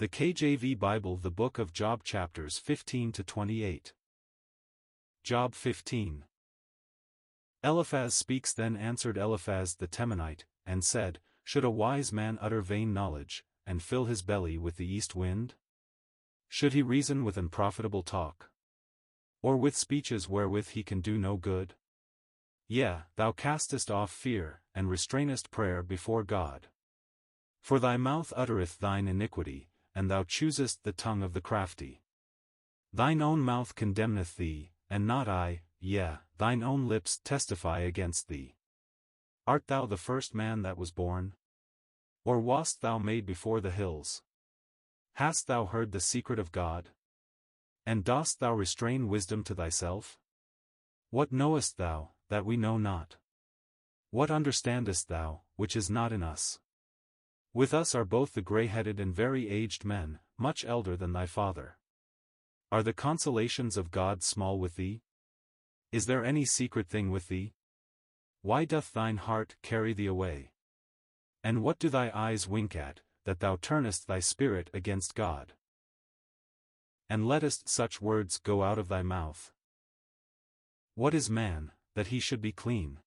The KJV Bible, the book of Job, chapters 15 to 28. Job 15. Eliphaz speaks. Then answered Eliphaz the Temanite, and said, Should a wise man utter vain knowledge, and fill his belly with the east wind? Should he reason with unprofitable talk? Or with speeches wherewith he can do no good? Yea, thou castest off fear, and restrainest prayer before God. For thy mouth uttereth thine iniquity, and thou choosest the tongue of the crafty. Thine own mouth condemneth thee, and not I, yea, thine own lips testify against thee. Art thou the first man that was born? Or wast thou made before the hills? Hast thou heard the secret of God? And dost thou restrain wisdom to thyself? What knowest thou, that we know not? What understandest thou, which is not in us? With us are both the grey-headed and very aged men, much elder than thy father. Are the consolations of God small with thee? Is there any secret thing with thee? Why doth thine heart carry thee away? And what do thy eyes wink at, that thou turnest thy spirit against God? And lettest such words go out of thy mouth? What is man, that he should be clean?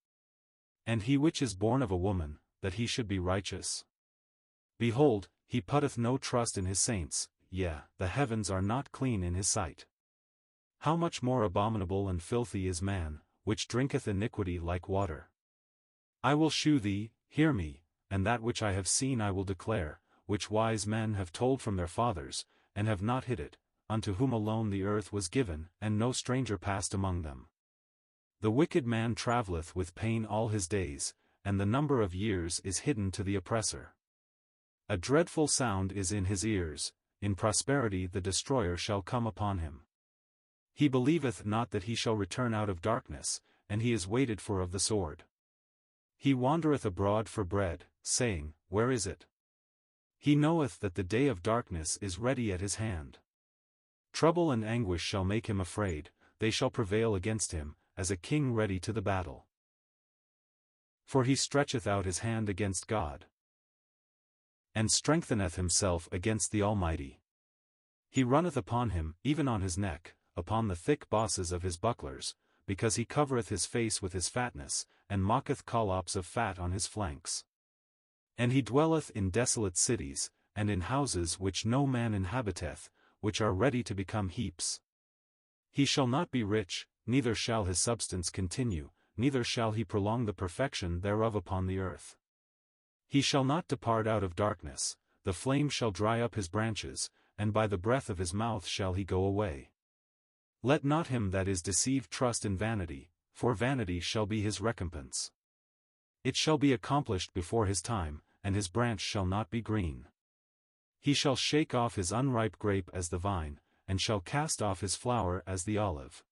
And he which is born of a woman, that he should be righteous? Behold, he putteth no trust in his saints, yea, the heavens are not clean in his sight. How much more abominable and filthy is man, which drinketh iniquity like water? I will shew thee, hear me, and that which I have seen I will declare, which wise men have told from their fathers, and have not hid it, unto whom alone the earth was given, and no stranger passed among them. The wicked man travelleth with pain all his days, and the number of years is hidden to the oppressor. A dreadful sound is in his ears, in prosperity the destroyer shall come upon him. He believeth not that he shall return out of darkness, and he is waited for of the sword. He wandereth abroad for bread, saying, Where is it? He knoweth that the day of darkness is ready at his hand. Trouble and anguish shall make him afraid, they shall prevail against him, as a king ready to the battle. For he stretcheth out his hand against God, and strengtheneth himself against the Almighty. He runneth upon him, even on his neck, upon the thick bosses of his bucklers, because he covereth his face with his fatness, and mocketh collops of fat on his flanks. And he dwelleth in desolate cities, and in houses which no man inhabiteth, which are ready to become heaps. He shall not be rich, neither shall his substance continue, neither shall he prolong the perfection thereof upon the earth. He shall not depart out of darkness, the flame shall dry up his branches, and by the breath of his mouth shall he go away. Let not him that is deceived trust in vanity, for vanity shall be his recompense. It shall be accomplished before his time, and his branch shall not be green. He shall shake off his unripe grape as the vine, and shall cast off his flower as the olive.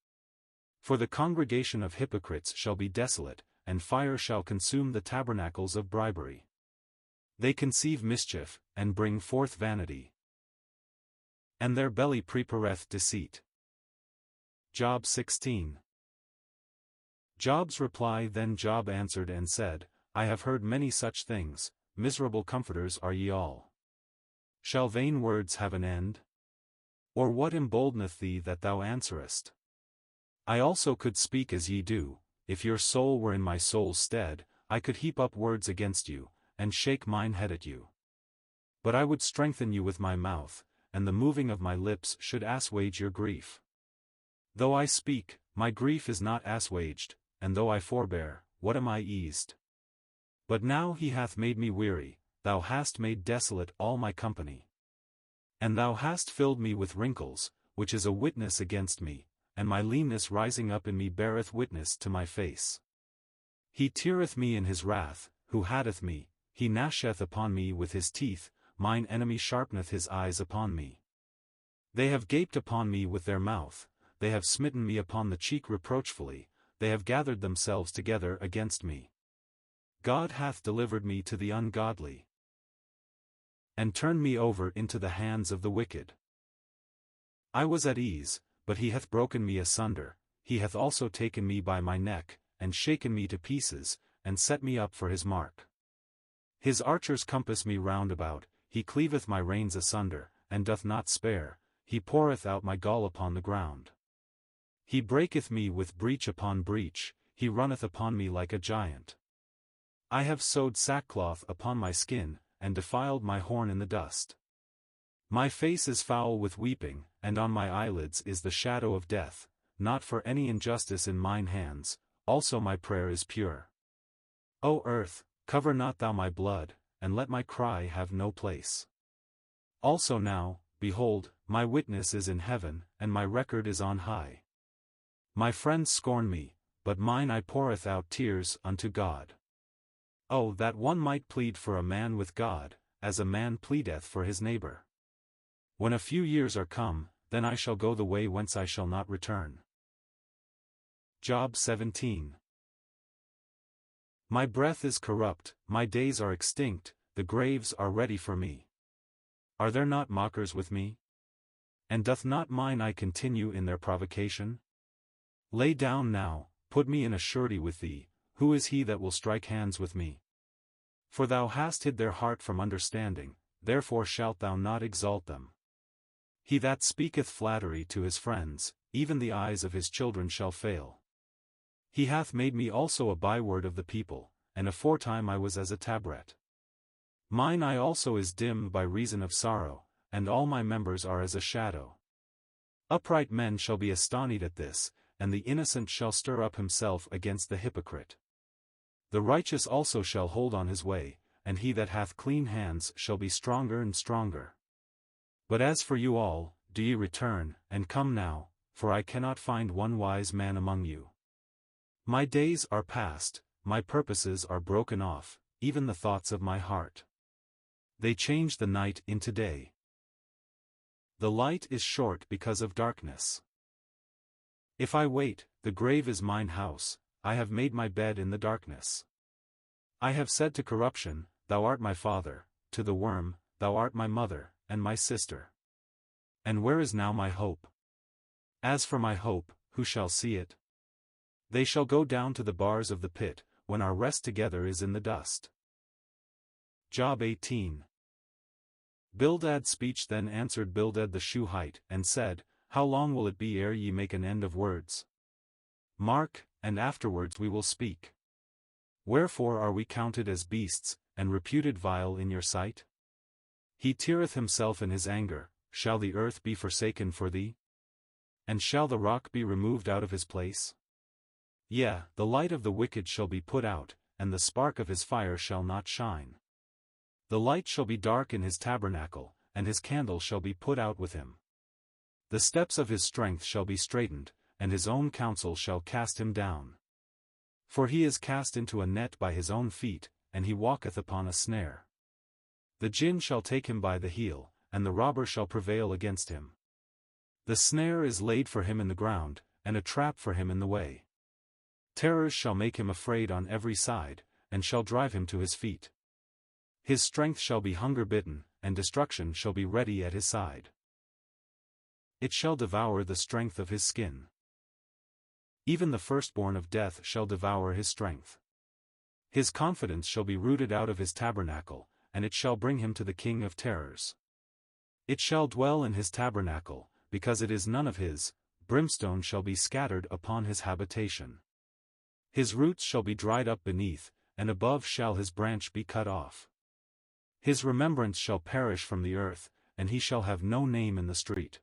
For the congregation of hypocrites shall be desolate, and fire shall consume the tabernacles of bribery. They conceive mischief, and bring forth vanity, and their belly prepareth deceit. Job 16. Job's reply. Then Job answered and said, I have heard many such things, miserable comforters are ye all. Shall vain words have an end? Or what emboldeneth thee that thou answerest? I also could speak as ye do, if your soul were in my soul's stead, I could heap up words against you, and shake mine head at you. But I would strengthen you with my mouth, and the moving of my lips should assuage your grief. Though I speak, my grief is not assuaged, and though I forbear, what am I eased? But now he hath made me weary, thou hast made desolate all my company. And thou hast filled me with wrinkles, which is a witness against me, and my leanness rising up in me beareth witness to my face. He teareth me in his wrath, who hateth me, he gnasheth upon me with his teeth, mine enemy sharpeneth his eyes upon me. They have gaped upon me with their mouth, they have smitten me upon the cheek reproachfully, they have gathered themselves together against me. God hath delivered me to the ungodly, and turned me over into the hands of the wicked. I was at ease, but he hath broken me asunder, he hath also taken me by my neck, and shaken me to pieces, and set me up for his mark. His archers compass me round about, he cleaveth my reins asunder, and doth not spare, he poureth out my gall upon the ground. He breaketh me with breach upon breach, he runneth upon me like a giant. I have sewed sackcloth upon my skin, and defiled my horn in the dust. My face is foul with weeping, and on my eyelids is the shadow of death, not for any injustice in mine hands, also my prayer is pure. O earth, cover not thou my blood, and let my cry have no place. Also now, behold, my witness is in heaven, and my record is on high. My friends scorn me, but mine eye poureth out tears unto God. Oh, that one might plead for a man with God, as a man pleadeth for his neighbor. When a few years are come, then I shall go the way whence I shall not return. Job 17. My breath is corrupt, my days are extinct, the graves are ready for me. Are there not mockers with me? And doth not mine eye continue in their provocation? Lay down now, put me in a surety with thee, who is he that will strike hands with me? For thou hast hid their heart from understanding, therefore shalt thou not exalt them. He that speaketh flattery to his friends, even the eyes of his children shall fail. He hath made me also a byword of the people, and aforetime I was as a tabret. Mine eye also is dim by reason of sorrow, and all my members are as a shadow. Upright men shall be astonied at this, and the innocent shall stir up himself against the hypocrite. The righteous also shall hold on his way, and he that hath clean hands shall be stronger and stronger. But as for you all, do ye return, and come now, for I cannot find one wise man among you. My days are past, my purposes are broken off, even the thoughts of my heart. They change the night into day. The light is short because of darkness. If I wait, the grave is mine house, I have made my bed in the darkness. I have said to corruption, Thou art my father, to the worm, Thou art my mother, and my sister. And where is now my hope? As for my hope, who shall see it? They shall go down to the bars of the pit, when our rest together is in the dust. Job 18. Bildad's speech Then answered Bildad the Shuhite, and said, How long will it be ere ye make an end of words? Mark, and afterwards we will speak. Wherefore are we counted as beasts, and reputed vile in your sight? He teareth himself in his anger, shall the earth be forsaken for thee? And shall the rock be removed out of his place? Yea, the light of the wicked shall be put out, and the spark of his fire shall not shine. The light shall be dark in his tabernacle, and his candle shall be put out with him. The steps of his strength shall be straitened, and his own counsel shall cast him down. For he is cast into a net by his own feet, and he walketh upon a snare. The gin shall take him by the heel, and the robber shall prevail against him. The snare is laid for him in the ground, and a trap for him in the way. Terrors shall make him afraid on every side, and shall drive him to his feet. His strength shall be hunger-bitten, and destruction shall be ready at his side. It shall devour the strength of his skin. Even the firstborn of death shall devour his strength. His confidence shall be rooted out of his tabernacle, and it shall bring him to the king of terrors. It shall dwell in his tabernacle, because it is none of his, brimstone shall be scattered upon his habitation. His roots shall be dried up beneath, and above shall his branch be cut off. His remembrance shall perish from the earth, and he shall have no name in the street.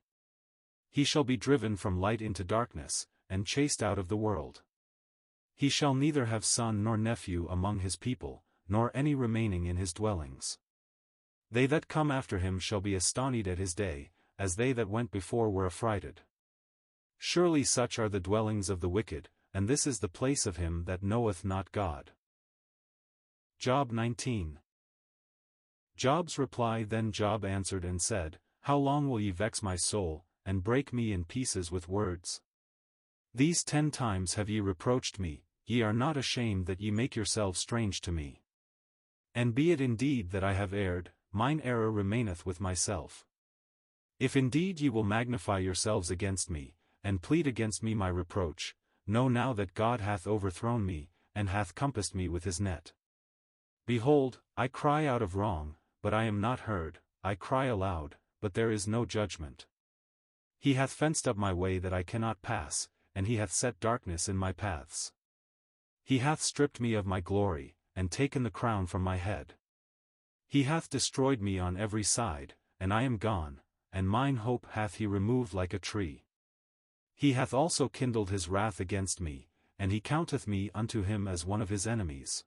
He shall be driven from light into darkness, and chased out of the world. He shall neither have son nor nephew among his people, nor any remaining in his dwellings. They that come after him shall be astonied at his day, as they that went before were affrighted. Surely such are the dwellings of the wicked, and this is the place of him that knoweth not God. Job 19. Job's reply Then Job answered and said, How long will ye vex my soul, and break me in pieces with words? These 10 times have ye reproached me, ye are not ashamed that ye make yourselves strange to me. And be it indeed that I have erred, mine error remaineth with myself. If indeed ye will magnify yourselves against me, and plead against me my reproach, know now that God hath overthrown me, and hath compassed me with his net. Behold, I cry out of wrong, but I am not heard, I cry aloud, but there is no judgment. He hath fenced up my way that I cannot pass, and he hath set darkness in my paths. He hath stripped me of my glory, and taken the crown from my head. He hath destroyed me on every side, and I am gone, and mine hope hath he removed like a tree. He hath also kindled his wrath against me, and he counteth me unto him as one of his enemies.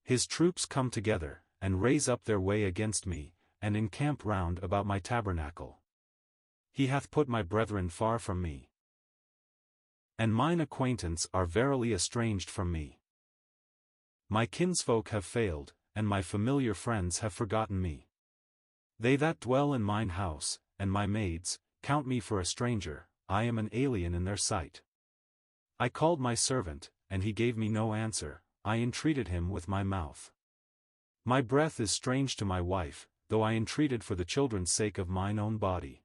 His troops come together, and raise up their way against me, and encamp round about my tabernacle. He hath put my brethren far from me, and mine acquaintance are verily estranged from me. My kinsfolk have failed, and my familiar friends have forgotten me. They that dwell in mine house, and my maids, count me for a stranger, I am an alien in their sight. I called my servant, and he gave me no answer, I entreated him with my mouth. My breath is strange to my wife, though I entreated for the children's sake of mine own body.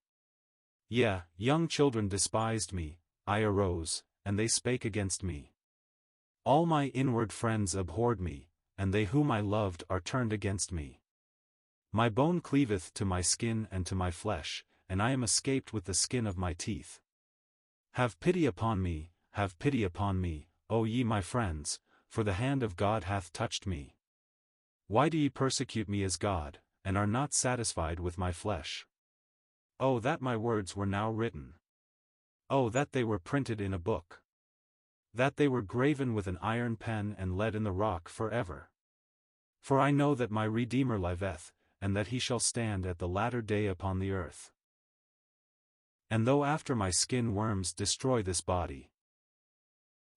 Yea, young children despised me, I arose, and they spake against me. All my inward friends abhorred me, and they whom I loved are turned against me. My bone cleaveth to my skin and to my flesh, and I am escaped with the skin of my teeth. Have pity upon me, O ye my friends, for the hand of God hath touched me. Why do ye persecute me as God, and are not satisfied with my flesh? Oh that my words were now written! Oh that they were printed in a book! That they were graven with an iron pen and let in the rock forever! For I know that my Redeemer liveth, and that he shall stand at the latter day upon the earth. And though after my skin worms destroy this body,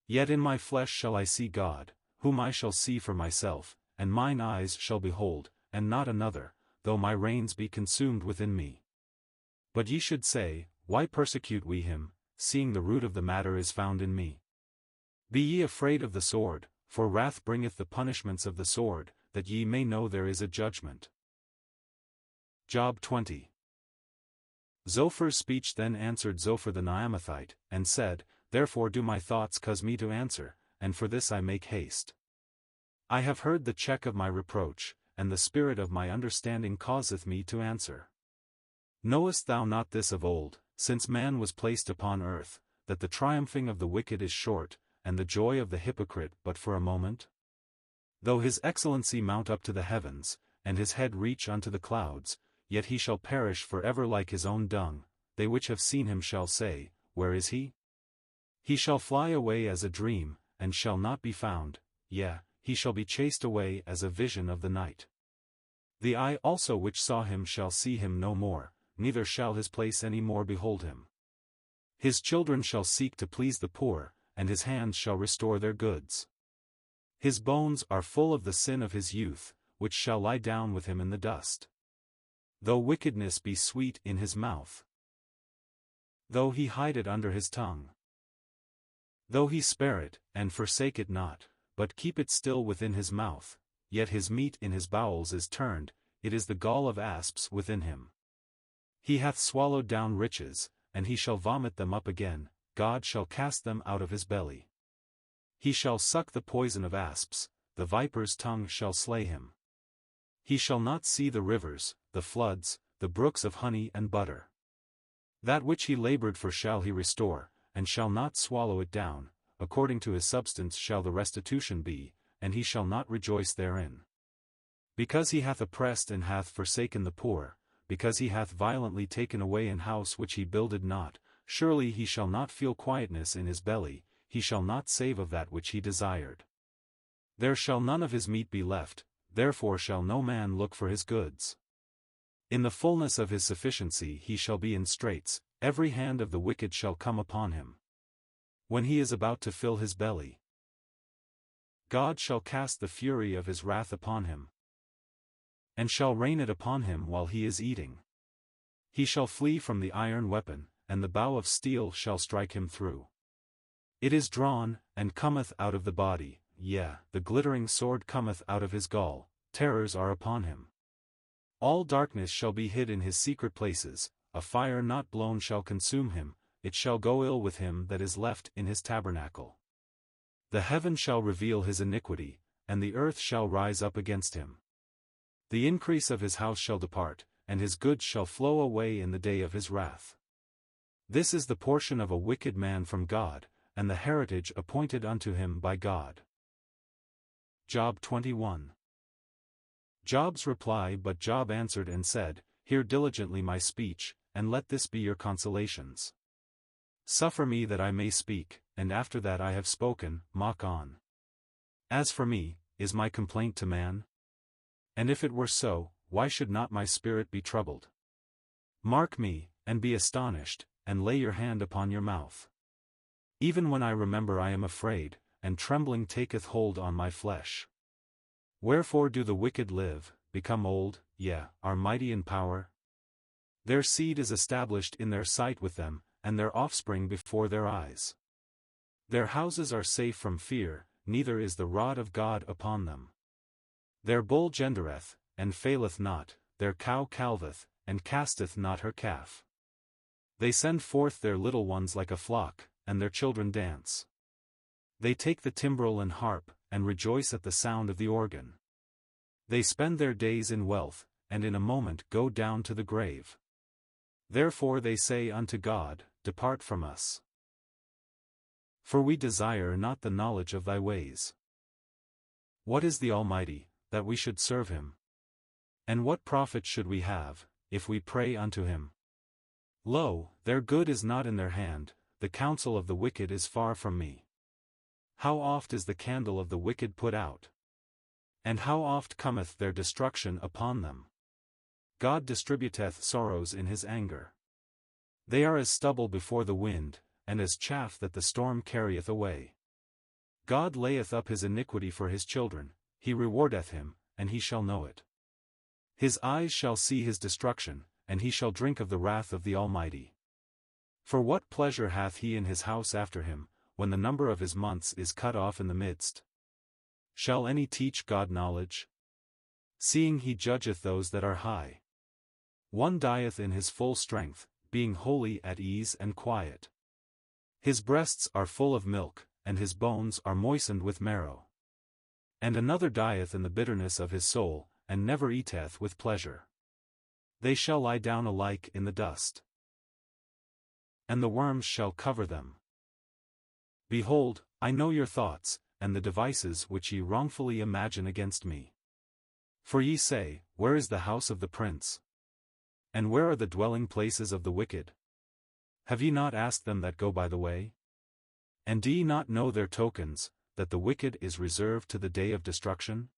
yet in my flesh shall I see God, whom I shall see for myself, and mine eyes shall behold, and not another, though my reins be consumed within me. But ye should say, Why persecute we him, seeing the root of the matter is found in me? Be ye afraid of the sword, for wrath bringeth the punishments of the sword, that ye may know there is a judgment. Job 20. Zophir's speech then answered Zophir the Naamathite, and said, Therefore do my thoughts cause me to answer, and for this I make haste. I have heard the check of my reproach, and the spirit of my understanding causeth me to answer. Knowest thou not this of old, since man was placed upon earth, that the triumphing of the wicked is short, and the joy of the hypocrite but for a moment? Though his excellency mount up to the heavens, and his head reach unto the clouds, yet he shall perish for ever like his own dung, they which have seen him shall say, Where is he? He shall fly away as a dream, and shall not be found, yea, he shall be chased away as a vision of the night. The eye also which saw him shall see him no more, neither shall his place any more behold him. His children shall seek to please the poor, and his hands shall restore their goods. His bones are full of the sin of his youth, which shall lie down with him in the dust. Though wickedness be sweet in his mouth, though he hide it under his tongue, though he spare it, and forsake it not, but keep it still within his mouth, yet his meat in his bowels is turned, it is the gall of asps within him. He hath swallowed down riches, and he shall vomit them up again, God shall cast them out of his belly. He shall suck the poison of asps, the viper's tongue shall slay him. He shall not see the rivers, the floods, the brooks of honey and butter. That which he labored for shall he restore, and shall not swallow it down, according to his substance shall the restitution be, and he shall not rejoice therein. Because he hath oppressed and hath forsaken the poor, because he hath violently taken away an house which he builded not, surely he shall not feel quietness in his belly, he shall not save of that which he desired. There shall none of his meat be left, therefore shall no man look for his goods. In the fullness of his sufficiency he shall be in straits, every hand of the wicked shall come upon him. When he is about to fill his belly, God shall cast the fury of his wrath upon him, and shall rain it upon him while he is eating. He shall flee from the iron weapon, and the bow of steel shall strike him through. It is drawn, and cometh out of the body, yea, the glittering sword cometh out of his gall, terrors are upon him. All darkness shall be hid in his secret places, a fire not blown shall consume him, it shall go ill with him that is left in his tabernacle. The heaven shall reveal his iniquity, and the earth shall rise up against him. The increase of his house shall depart, and his goods shall flow away in the day of his wrath. This is the portion of a wicked man from God, and the heritage appointed unto him by God. Job 21. Job's reply. But Job answered and said, Hear diligently my speech, and let this be your consolations. Suffer me that I may speak, and after that I have spoken, mock on. As for me, is my complaint to man? And if it were so, why should not my spirit be troubled? Mark me, and be astonished, and lay your hand upon your mouth. Even when I remember I am afraid, and trembling taketh hold on my flesh. Wherefore do the wicked live, become old, yea, are mighty in power? Their seed is established in their sight with them, and their offspring before their eyes. Their houses are safe from fear, neither is the rod of God upon them. Their bull gendereth, and faileth not, their cow calveth, and casteth not her calf. They send forth their little ones like a flock, and their children dance. They take the timbrel and harp, and rejoice at the sound of the organ. They spend their days in wealth, and in a moment go down to the grave. Therefore they say unto God, Depart from us. For we desire not the knowledge of thy ways. What is the Almighty, that we should serve him? And what profit should we have, if we pray unto him? Lo, their good is not in their hand, the counsel of the wicked is far from me. How oft is the candle of the wicked put out? And how oft cometh their destruction upon them? God distributeth sorrows in his anger. They are as stubble before the wind, and as chaff that the storm carrieth away. God layeth up his iniquity for his children, he rewardeth him, and he shall know it. His eyes shall see his destruction, and he shall drink of the wrath of the Almighty. For what pleasure hath he in his house after him, when the number of his months is cut off in the midst? Shall any teach God knowledge? Seeing he judgeth those that are high. One dieth in his full strength, being wholly at ease and quiet. His breasts are full of milk, and his bones are moistened with marrow. And another dieth in the bitterness of his soul, and never eateth with pleasure. They shall lie down alike in the dust, and the worms shall cover them. Behold, I know your thoughts, and the devices which ye wrongfully imagine against me. For ye say, Where is the house of the prince? And where are the dwelling places of the wicked? Have ye not asked them that go by the way? And do ye not know their tokens, that the wicked is reserved to the day of destruction?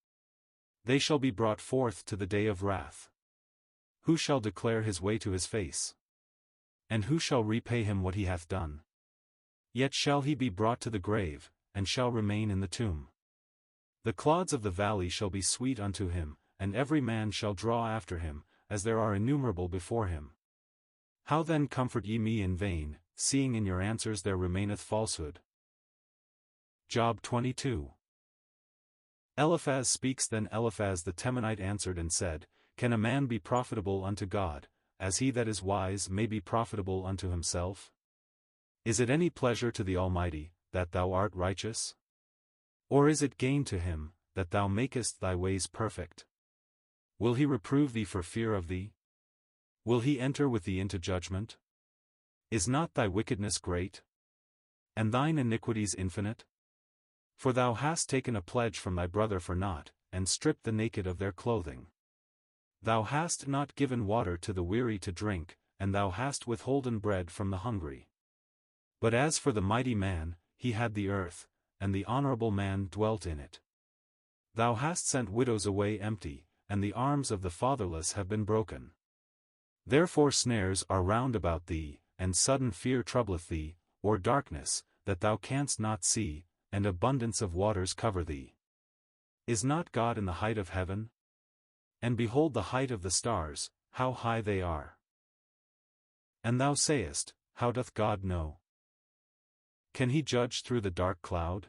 They shall be brought forth to the day of wrath. Who shall declare his way to his face? And who shall repay him what he hath done? Yet shall he be brought to the grave, and shall remain in the tomb. The clods of the valley shall be sweet unto him, and every man shall draw after him, as there are innumerable before him. How then comfort ye me in vain, seeing in your answers there remaineth falsehood? Job 22. Eliphaz speaks. Then Eliphaz the Temanite answered and said, Can a man be profitable unto God, as he that is wise may be profitable unto himself? Is it any pleasure to the Almighty, that thou art righteous? Or is it gain to him, that thou makest thy ways perfect? Will he reprove thee for fear of thee? Will he enter with thee into judgment? Is not thy wickedness great? And thine iniquities infinite? For thou hast taken a pledge from thy brother for naught, and stripped the naked of their clothing. Thou hast not given water to the weary to drink, and thou hast withholden bread from the hungry. But as for the mighty man, he had the earth, and the honorable man dwelt in it. Thou hast sent widows away empty, and the arms of the fatherless have been broken. Therefore snares are round about thee, and sudden fear troubleth thee, or darkness, that thou canst not see, and abundance of waters cover thee. Is not God in the height of heaven? And behold the height of the stars, how high they are. And thou sayest, How doth God know? Can he judge through the dark cloud?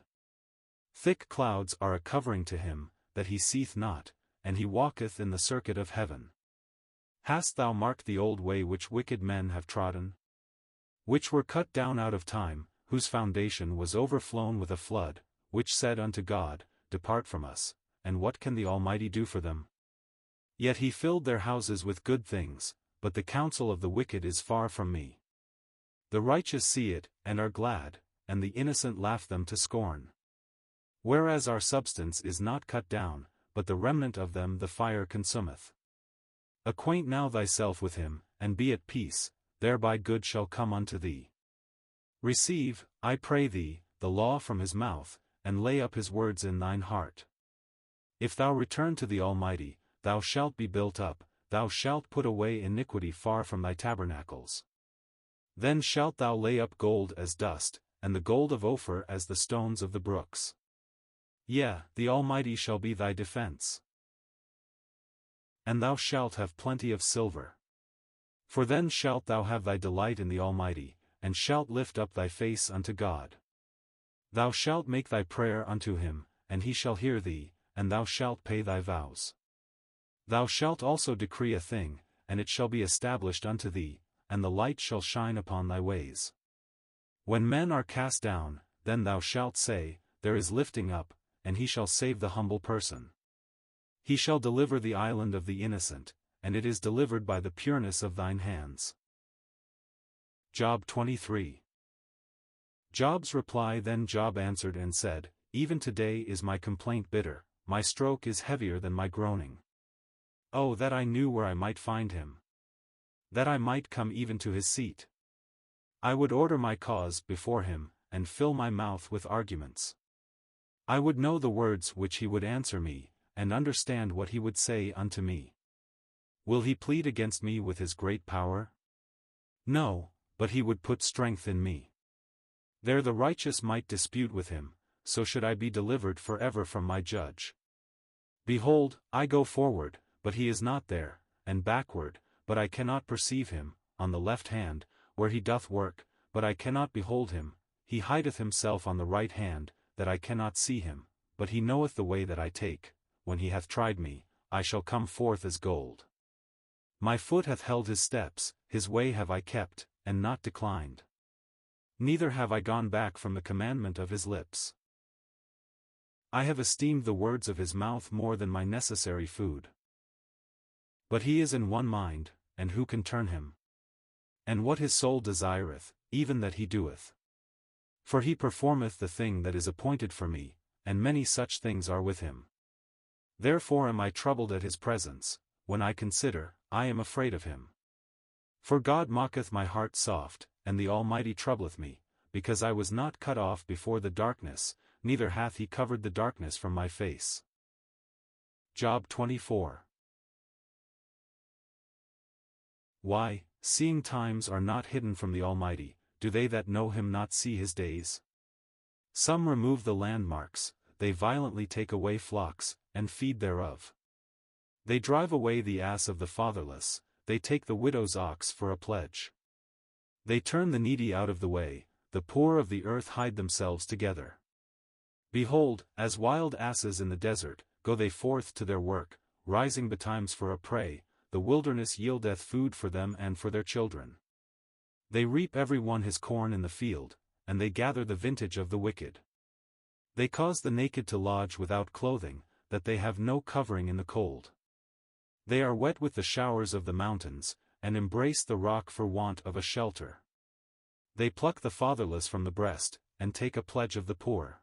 Thick clouds are a covering to him, that he seeth not, and he walketh in the circuit of heaven. Hast thou marked the old way which wicked men have trodden? Which were cut down out of time, whose foundation was overflown with a flood, which said unto God, Depart from us, and what can the Almighty do for them? Yet he filled their houses with good things, but the counsel of the wicked is far from me. The righteous see it, and are glad, and the innocent laugh them to scorn. Whereas our substance is not cut down, but the remnant of them the fire consumeth. Acquaint now thyself with him, and be at peace, thereby good shall come unto thee. Receive, I pray thee, the law from his mouth, and lay up his words in thine heart. If thou return to the Almighty, thou shalt be built up, thou shalt put away iniquity far from thy tabernacles. Then shalt thou lay up gold as dust, and the gold of Ophir as the stones of the brooks. Yea, the Almighty shall be thy defense. And thou shalt have plenty of silver. For then shalt thou have thy delight in the Almighty, and shalt lift up thy face unto God. Thou shalt make thy prayer unto him, and he shall hear thee, and thou shalt pay thy vows. Thou shalt also decree a thing, and it shall be established unto thee, and the light shall shine upon thy ways. When men are cast down, then thou shalt say, there is lifting up, and he shall save the humble person. He shall deliver the island of the innocent, and it is delivered by the pureness of thine hands. Job 23. Job's reply. Then Job answered and said, Even today is my complaint bitter, my stroke is heavier than my groaning. Oh, that I knew where I might find him! That I might come even to his seat! I would order my cause before him, and fill my mouth with arguments. I would know the words which he would answer me, and understand what he would say unto me. Will he plead against me with his great power? No, but he would put strength in me. There the righteous might dispute with him, so should I be delivered forever from my judge. Behold, I go forward, but he is not there, and backward, but I cannot perceive him, on the left hand, where he doth work, but I cannot behold him, he hideth himself on the right hand, that I cannot see him, but he knoweth the way that I take, when he hath tried me, I shall come forth as gold. My foot hath held his steps, his way have I kept, and not declined. Neither have I gone back from the commandment of his lips. I have esteemed the words of his mouth more than my necessary food. But he is in one mind, and who can turn him? And what his soul desireth, even that he doeth. For he performeth the thing that is appointed for me, and many such things are with him. Therefore am I troubled at his presence, when I consider, I am afraid of him. For God mocketh my heart soft, and the Almighty troubleth me, because I was not cut off before the darkness, neither hath he covered the darkness from my face. Job 24. Why, seeing times are not hidden from the Almighty, do they that know him not see his days? Some remove the landmarks, they violently take away flocks, and feed thereof. They drive away the ass of the fatherless, they take the widow's ox for a pledge. They turn the needy out of the way, the poor of the earth hide themselves together. Behold, as wild asses in the desert, go they forth to their work, rising betimes for a prey, the wilderness yieldeth food for them and for their children. They reap every one his corn in the field, and they gather the vintage of the wicked. They cause the naked to lodge without clothing, that they have no covering in the cold. They are wet with the showers of the mountains, and embrace the rock for want of a shelter. They pluck the fatherless from the breast, and take a pledge of the poor.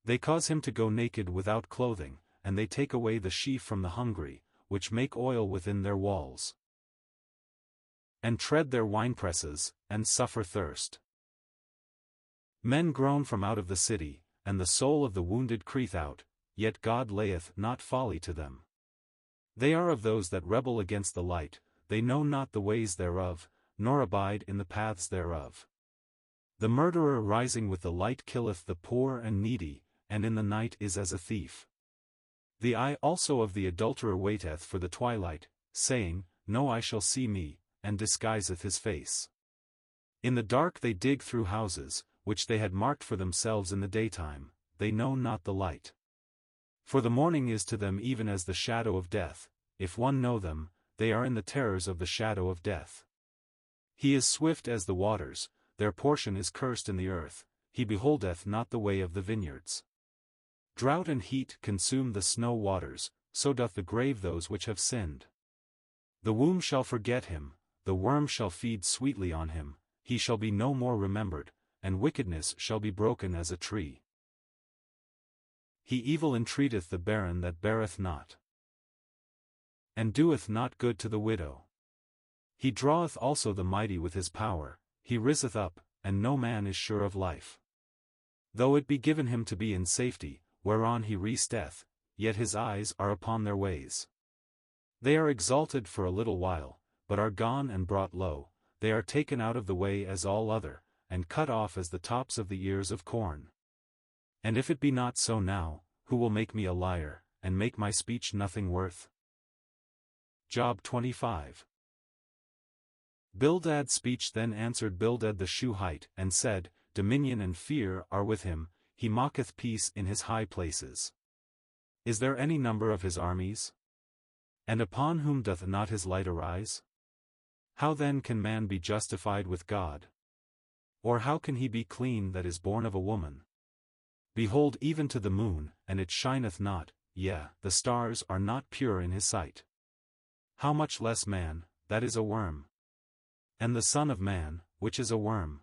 They cause him to go naked without clothing, and they take away the sheaf from the hungry, which make oil within their walls, and tread their winepresses, and suffer thirst. Men groan from out of the city, and the soul of the wounded crieth out, yet God layeth not folly to them. They are of those that rebel against the light, they know not the ways thereof, nor abide in the paths thereof. The murderer rising with the light killeth the poor and needy, and in the night is as a thief. The eye also of the adulterer waiteth for the twilight, saying, No eye shall see me, and disguiseth his face. In the dark they dig through houses, which they had marked for themselves in the daytime, they know not the light. For the morning is to them even as the shadow of death, if one know them, they are in the terrors of the shadow of death. He is swift as the waters, their portion is cursed in the earth, he beholdeth not the way of the vineyards. Drought and heat consume the snow waters, so doth the grave those which have sinned. The womb shall forget him, the worm shall feed sweetly on him, he shall be no more remembered, and wickedness shall be broken as a tree. He evil entreateth the barren that beareth not, and doeth not good to the widow. He draweth also the mighty with his power, he riseth up, and no man is sure of life. Though it be given him to be in safety, whereon he resteth, yet his eyes are upon their ways. They are exalted for a little while, but are gone and brought low, they are taken out of the way as all other, and cut off as the tops of the ears of corn. And if it be not so now, who will make me a liar, and make my speech nothing worth? Job 25. Bildad's speech then answered Bildad the Shuhite, and said, Dominion and fear are with him, he mocketh peace in his high places. Is there any number of his armies? And upon whom doth not his light arise? How then can man be justified with God? Or how can he be clean that is born of a woman? Behold, even to the moon, and it shineth not, yea, the stars are not pure in his sight. How much less man, that is a worm? And the Son of Man, which is a worm?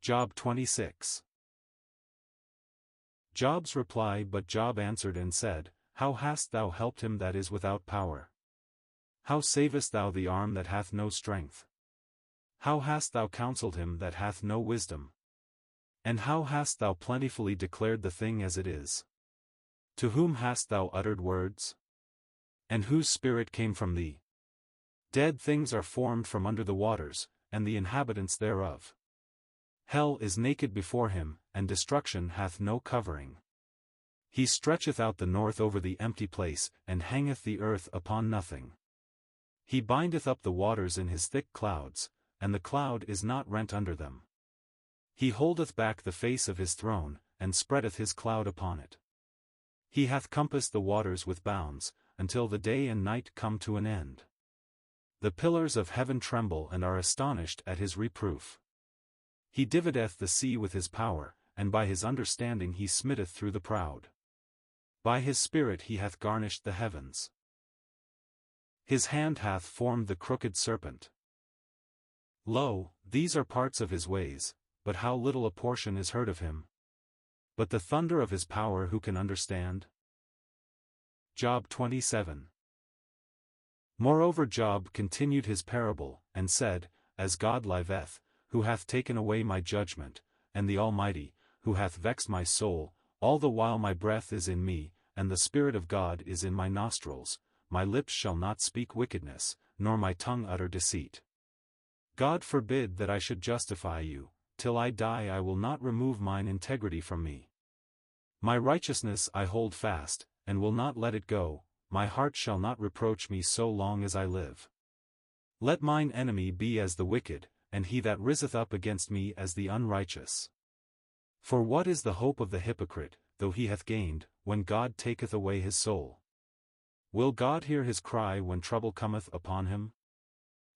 Job 26. Job's reply. But Job answered and said, How hast thou helped him that is without power? How savest thou the arm that hath no strength? How hast thou counselled him that hath no wisdom? And how hast thou plentifully declared the thing as it is? To whom hast thou uttered words? And whose spirit came from thee? Dead things are formed from under the waters, and the inhabitants thereof. Hell is naked before him, and destruction hath no covering. He stretcheth out the north over the empty place, and hangeth the earth upon nothing. He bindeth up the waters in his thick clouds, and the cloud is not rent under them. He holdeth back the face of his throne, and spreadeth his cloud upon it. He hath compassed the waters with bounds, until the day and night come to an end. The pillars of heaven tremble and are astonished at his reproof. He divideth the sea with his power, and by his understanding he smitteth through the proud. By his spirit he hath garnished the heavens. His hand hath formed the crooked serpent. Lo, these are parts of his ways, but how little a portion is heard of him. But the thunder of his power who can understand? Job 27. Moreover Job continued his parable, and said, As God liveth, who hath taken away my judgment, and the Almighty, who hath vexed my soul, all the while my breath is in me, and the Spirit of God is in my nostrils, my lips shall not speak wickedness, nor my tongue utter deceit. God forbid that I should justify you, till I die I will not remove mine integrity from me. My righteousness I hold fast, and will not let it go, my heart shall not reproach me so long as I live. Let mine enemy be as the wicked, and he that riseth up against me as the unrighteous. For what is the hope of the hypocrite, though he hath gained, when God taketh away his soul? Will God hear his cry when trouble cometh upon him?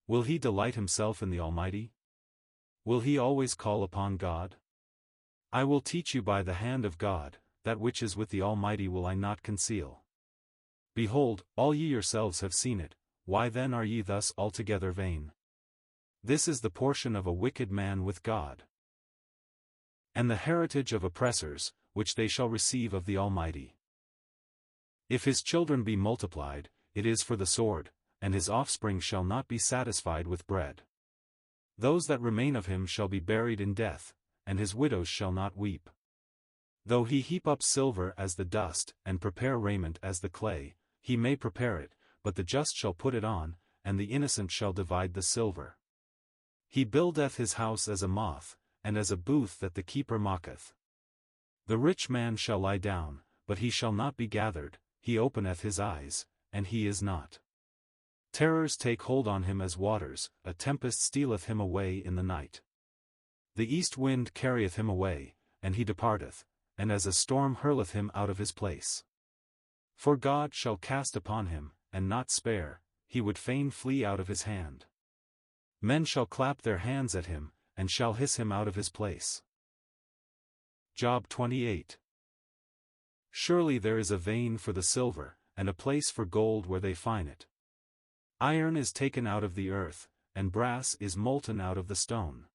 Will he delight himself in the Almighty? Will he always call upon God? I will teach you by the hand of God, that which is with the Almighty will I not conceal. Behold, all ye yourselves have seen it, why then are ye thus altogether vain? This is the portion of a wicked man with God, and the heritage of oppressors, which they shall receive of the Almighty. If his children be multiplied, it is for the sword, and his offspring shall not be satisfied with bread. Those that remain of him shall be buried in death, and his widows shall not weep. Though he heap up silver as the dust, and prepare raiment as the clay, he may prepare it, but the just shall put it on, and the innocent shall divide the silver. He buildeth his house as a moth, and as a booth that the keeper mocketh. The rich man shall lie down, but he shall not be gathered, he openeth his eyes, and he is not. Terrors take hold on him as waters, a tempest stealeth him away in the night. The east wind carrieth him away, and he departeth, and as a storm hurleth him out of his place. For God shall cast upon him, and not spare, he would fain flee out of his hand. Men shall clap their hands at him, and shall hiss him out of his place. Job 28. Surely there is a vein for the silver, and a place for gold where they find it. Iron is taken out of the earth, and brass is molten out of the stone.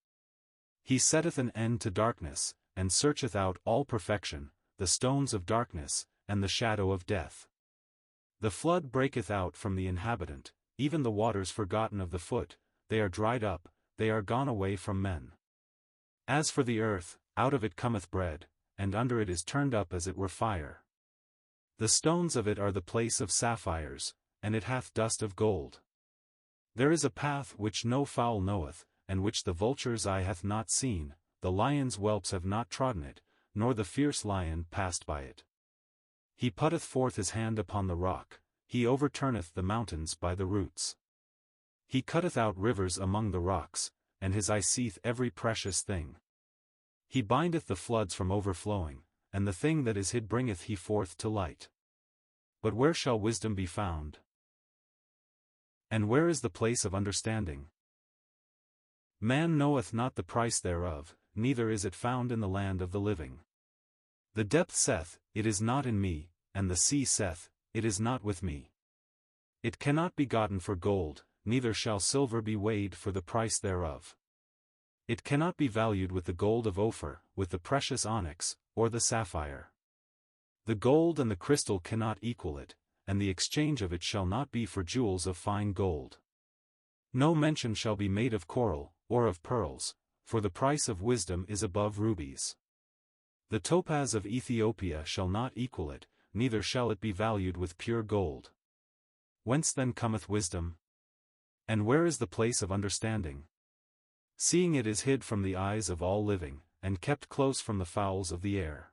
He setteth an end to darkness, and searcheth out all perfection, the stones of darkness, and the shadow of death. The flood breaketh out from the inhabitant, even the waters forgotten of the foot, they are dried up, they are gone away from men. As for the earth, out of it cometh bread, and under it is turned up as it were fire. The stones of it are the place of sapphires, and it hath dust of gold. There is a path which no fowl knoweth, and which the vulture's eye hath not seen, the lion's whelps have not trodden it, nor the fierce lion passed by it. He putteth forth his hand upon the rock, he overturneth the mountains by the roots. He cutteth out rivers among the rocks, and his eye seeth every precious thing. He bindeth the floods from overflowing, and the thing that is hid bringeth he forth to light. But where shall wisdom be found? And where is the place of understanding? Man knoweth not the price thereof, neither is it found in the land of the living. The depth saith, It is not in me, and the sea saith, It is not with me. It cannot be gotten for gold, neither shall silver be weighed for the price thereof. It cannot be valued with the gold of Ophir, with the precious onyx, or the sapphire. The gold and the crystal cannot equal it, and the exchange of it shall not be for jewels of fine gold. No mention shall be made of coral, or of pearls, for the price of wisdom is above rubies. The topaz of Ethiopia shall not equal it, neither shall it be valued with pure gold. Whence then cometh wisdom? And where is the place of understanding? Seeing it is hid from the eyes of all living, and kept close from the fowls of the air.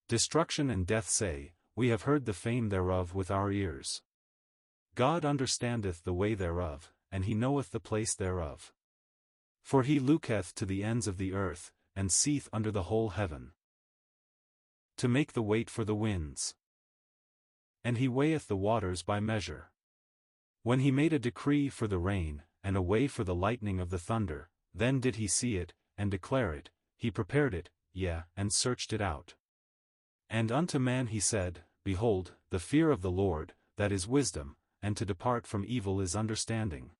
Destruction and death say, We have heard the fame thereof with our ears. God understandeth the way thereof, and he knoweth the place thereof. For he looketh to the ends of the earth, and seeth under the whole heaven. To make the weight for the winds. And he weigheth the waters by measure. When he made a decree for the rain, and a way for the lightning of the thunder, then did he see it, and declare it, he prepared it, yea, and searched it out. And unto man he said, Behold, the fear of the Lord, that is wisdom, and to depart from evil is understanding.